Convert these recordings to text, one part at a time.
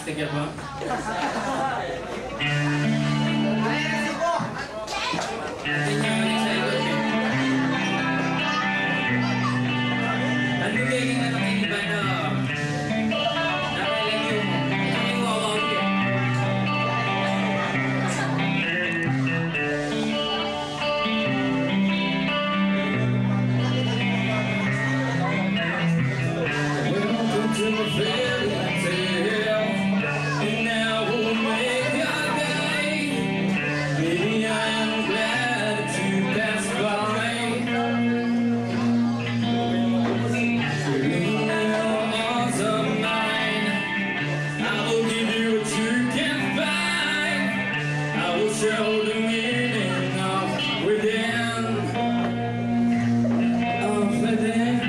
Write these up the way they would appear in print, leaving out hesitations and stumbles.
Sige ba? Show the meaning of within, of within,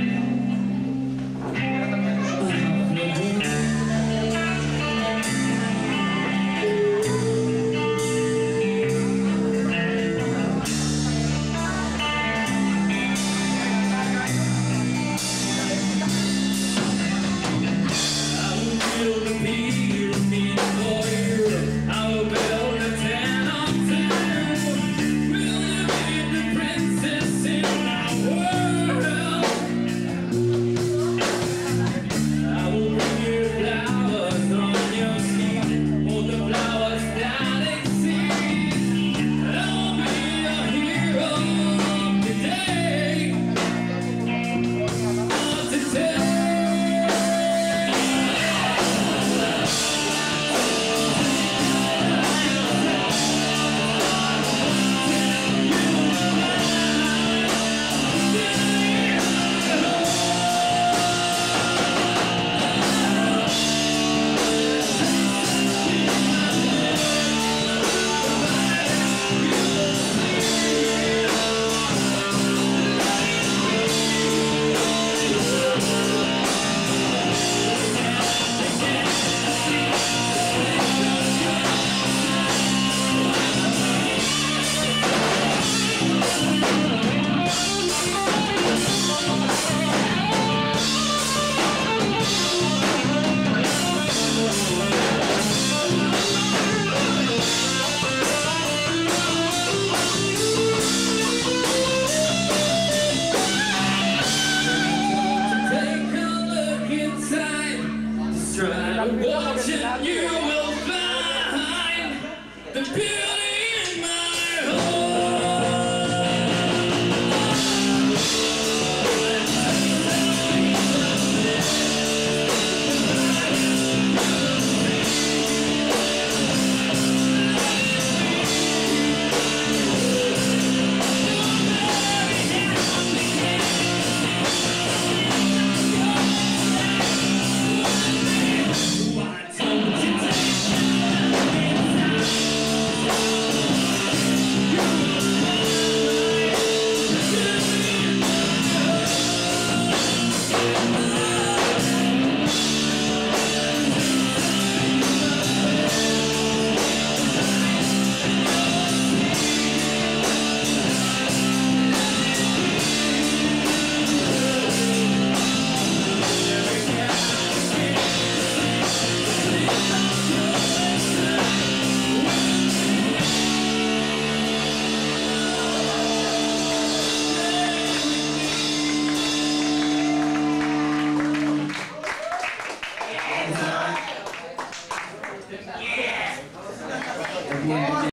I will feel the beat of me for you. I will build a tent on time. Will you be the princess in my world? I will bring you flowers on your skin, all the flowers that exist. I'll be your hero of the day, of the day. Watching, you will find the beauty in my